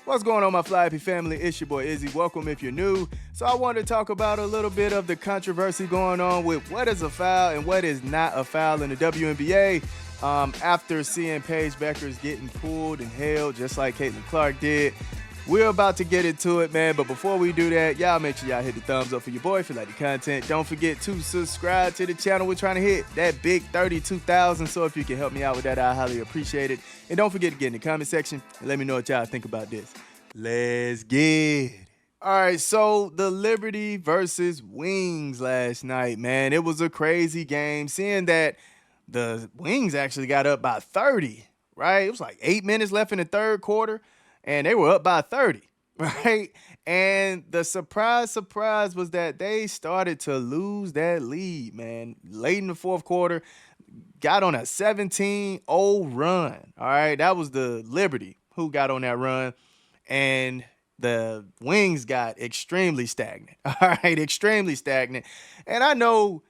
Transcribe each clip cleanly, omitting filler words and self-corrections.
What's going on, my Fly Happy family? It's your boy Izzy. Welcome if you're new. So I wanted to talk about a little bit of the controversy going on with what is a foul and what is not a foul in the WNBA. After seeing Paige Bueckers getting pulled and held just like Caitlin Clark did. We're about to get into it, man. But before we do that, y'all make sure y'all hit the thumbs up for your boy if you like the content. Don't forget to subscribe to the channel. We're trying to hit that big 32,000. So if you can help me out with that, I highly appreciate it. And don't forget to get in the comment section and let me know what y'all think about this. Let's get it. All right, so the Liberty versus Wings last night, man. It was a crazy game. Seeing that the Wings actually got up by 30, right? It was like 8 minutes left in the third quarter. And they were up by 30, right? And the surprise was that they started to lose that lead, man. Late in the fourth quarter, got on a 17-0 run, all right? That was the Liberty who got on that run. And the Wings got extremely stagnant, all right? Extremely stagnant. And I know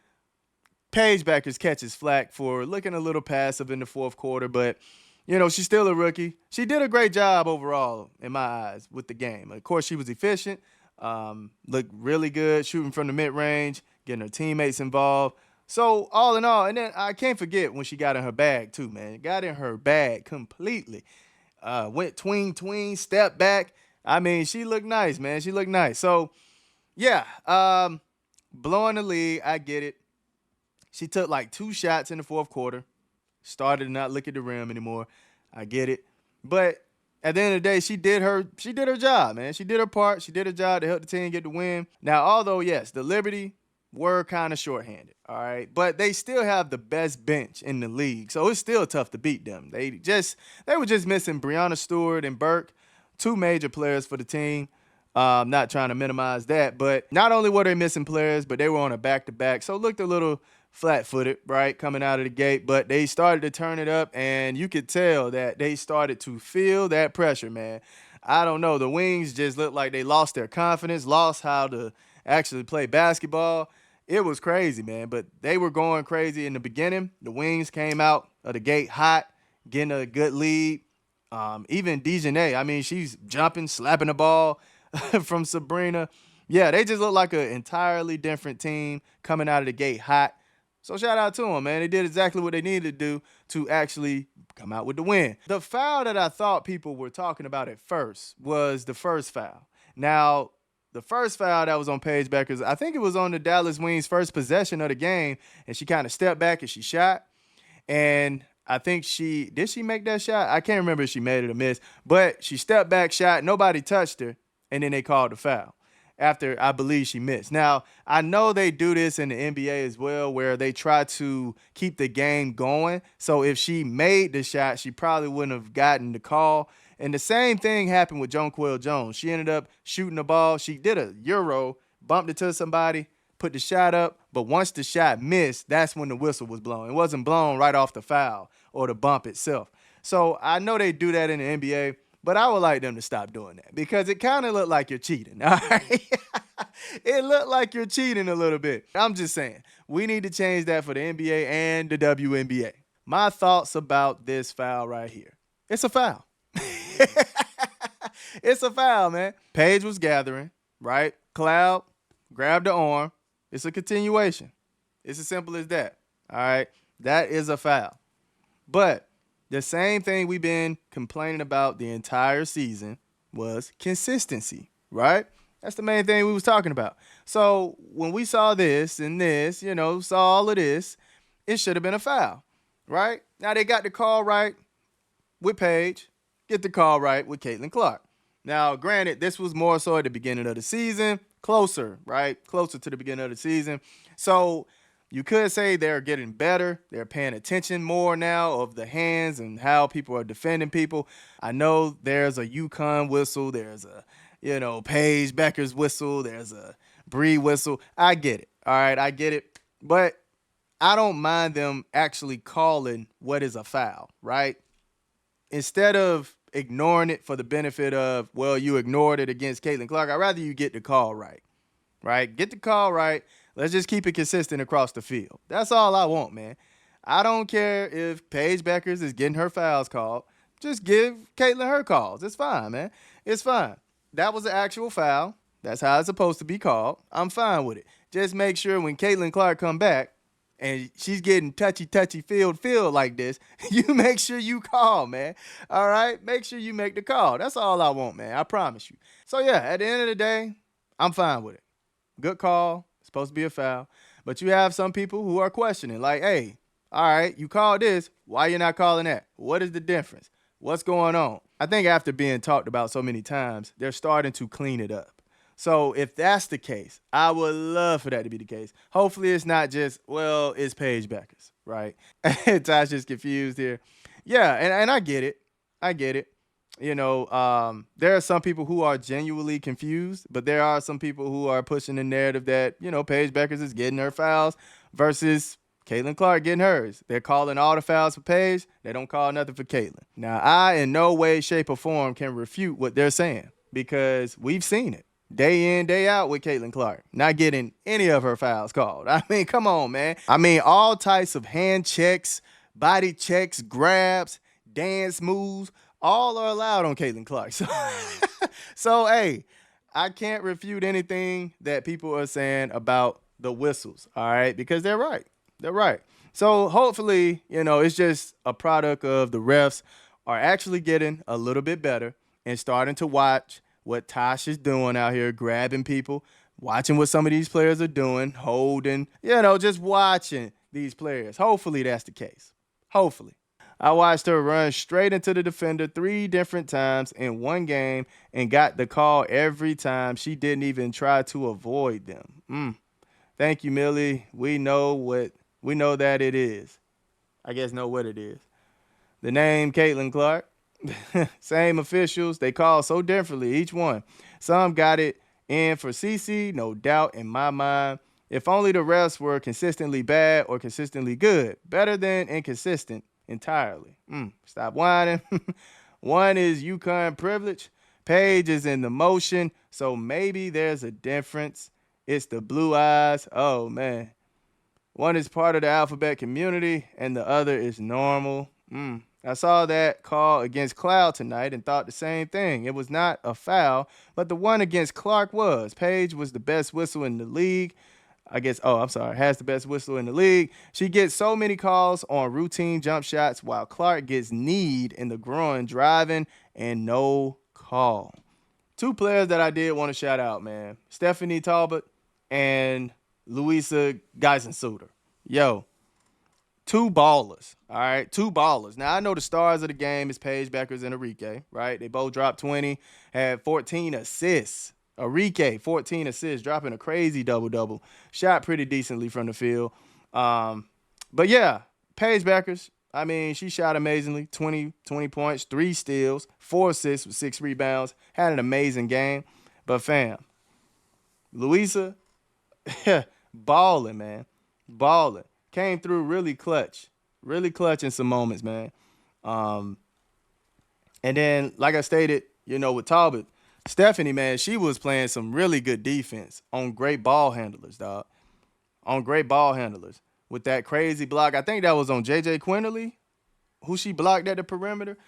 Paige Bueckers catches flack for looking a little passive in the fourth quarter, but you know, she's still a rookie. She did a great job overall, in my eyes, with the game. Of course, she was efficient, looked really good, shooting from the mid-range, getting her teammates involved. So, all in all, and then I can't forget when she got in her bag, too, man. Got in her bag completely. Went tween, stepped back. I mean, she looked nice, man. She looked nice. So, yeah, blowing the lead, I get it. She took like 2 shots in the fourth quarter. Started to not look at the rim anymore. I get it. But at the end of the day, she did her job, man. She did her part. She did her job to help the team get the win. Now, although, yes, the Liberty were kind of shorthanded, all right? But they still have the best bench in the league. So it's still tough to beat them. They were just missing Breanna Stewart and Burke, 2 major players for the team. Not trying to minimize that. But not only were they missing players, but they were on a back-to-back. So it looked a little flat-footed, right, coming out of the gate, but they started to turn it up, and you could tell that they started to feel that pressure, man. I don't know. The Wings just looked like they lost their confidence, lost how to actually play basketball. It was crazy, man, but they were going crazy in the beginning. The Wings came out of the gate hot, getting a good lead. Even Dejanay, I mean, she's jumping, slapping the ball from Sabrina. Yeah, they just look like an entirely different team coming out of the gate hot. So shout out to them, man. They did exactly what they needed to do to actually come out with the win. The foul that I thought people were talking about at first was the first foul. Now, the first foul that was on Paige Bueckers, I think it was on the Dallas Wings' first possession of the game, and she kind of stepped back and she shot. And I think did she make that shot? I can't remember if she made it or missed, but she stepped back, shot, nobody touched her, and then they called the foul after I believe she missed. Now, I know they do this in the NBA as well, where they try to keep the game going. So if she made the shot, she probably wouldn't have gotten the call. And the same thing happened with Jonquel Jones. She ended up shooting the ball. She did a Euro, bumped it to somebody, put the shot up. But once the shot missed, that's when the whistle was blown. It wasn't blown right off the foul or the bump itself. So I know they do that in the NBA. But I would like them to stop doing that because it kind of looked like you're cheating, all right? It looked like you're cheating a little bit. I'm just saying, we need to change that for the NBA and the WNBA. My thoughts about this foul right here. It's a foul. It's a foul, man. Paige was gathering, right? Cloud grabbed the arm. It's a continuation. It's as simple as that, all right? That is a foul. But the same thing we've been complaining about the entire season was consistency, right? That's the main thing we was talking about. So when we saw this and this, saw all of this, it should have been a foul, right? Now they got the call right with Paige, get the call right with Caitlin Clark. Now, granted, this was more so at the beginning of the season, closer, right? Closer to the beginning of the season. So you could say they're getting better. They're paying attention more now of the hands and how people are defending people. I know there's a UConn whistle. There's a, Paige Bueckers whistle. There's a Bree whistle. I get it. All right, I get it. But I don't mind them actually calling what is a foul, right? Instead of ignoring it for the benefit of, well, you ignored it against Caitlin Clark, I'd rather you get the call right, right? Get the call right. Let's just keep it consistent across the field. That's all I want, man. I don't care if Paige Bueckers is getting her fouls called. Just give Caitlin her calls. It's fine, man. It's fine. That was an actual foul. That's how it's supposed to be called. I'm fine with it. Just make sure when Caitlin Clark come back and she's getting touchy field like this, you make sure you call, man. All right? Make sure you make the call. That's all I want, man. I promise you. So, yeah, at the end of the day, I'm fine with it. Good call. It's supposed to be a foul. But you have some people who are questioning, like, hey, all right, you called this. Why you not calling that? What is the difference? What's going on? I think after being talked about so many times, they're starting to clean it up. So if that's the case, I would love for that to be the case. Hopefully it's not just, well, it's Paige Bueckers, right? Tasha's confused here. Yeah, and I get it. I get it. There are some people who are genuinely confused, but there are some people who are pushing the narrative that, Paige Bueckers is getting her fouls versus Caitlin Clark getting hers. They're calling all the fouls for Paige. They don't call nothing for Caitlin. Now, I in no way, shape, or form can refute what they're saying because we've seen it day in, day out with Caitlin Clark, not getting any of her fouls called. I mean, come on, man. I mean, all types of hand checks, body checks, grabs, dance moves, all are allowed on Caitlin Clark. So, hey, I can't refute anything that people are saying about the whistles, all right, because they're right. They're right. So hopefully, it's just a product of the refs are actually getting a little bit better and starting to watch what Tosh is doing out here, grabbing people, watching what some of these players are doing, holding, just watching these players. Hopefully that's the case. Hopefully. I watched her run straight into the defender 3 different times in one game and got the call every time. She didn't even try to avoid them. Thank you, Millie. We know that it is. I guess know what it is. The name Caitlin Clark. Same officials. They call so differently, each one. Some got it in for CC, no doubt in my mind. If only the refs were consistently bad or consistently good. Better than inconsistent entirely. Stop whining. One is UConn privilege. Paige is in the motion, so maybe there's a difference. It's the blue eyes. Oh, man. One is part of the alphabet community, and the other is normal. I saw that call against Cloud tonight and thought the same thing. It was not a foul, but the one against Clark was. Paige was the best whistle in the league. Has the best whistle in the league. She gets so many calls on routine jump shots while Clark gets kneed in the groin driving and no call. 2 players that I did want to shout out, man. Stephanie Talbot and Louisa Geisen-Suter. Yo, 2 ballers, all right? 2 ballers. Now, I know the stars of the game is Paige Bueckers and Arike, right? They both dropped 20, had 14 assists. Arike, 14 assists, dropping a crazy double-double. Shot pretty decently from the field. But, yeah, Paige Bueckers, I mean, she shot amazingly. 20 points, 3 steals, 4 assists with 6 rebounds. Had an amazing game. But, fam, Louisa, balling, man. Balling. Came through really clutch in some moments, man. And then, like I stated, with Talbot, Stephanie, man, she was playing some really good defense on great ball handlers, dog. On great ball handlers. With that crazy block, I think that was on J.J. Quinterly, who she blocked at the perimeter.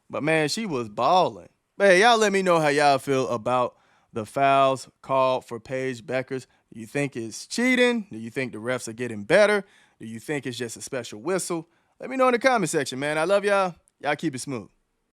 But, man, she was balling. But, hey, y'all let me know how y'all feel about the fouls called for Paige Bueckers. Do you think it's cheating? Do you think the refs are getting better? Do you think it's just a special whistle? Let me know in the comment section, man. I love y'all. Y'all keep it smooth.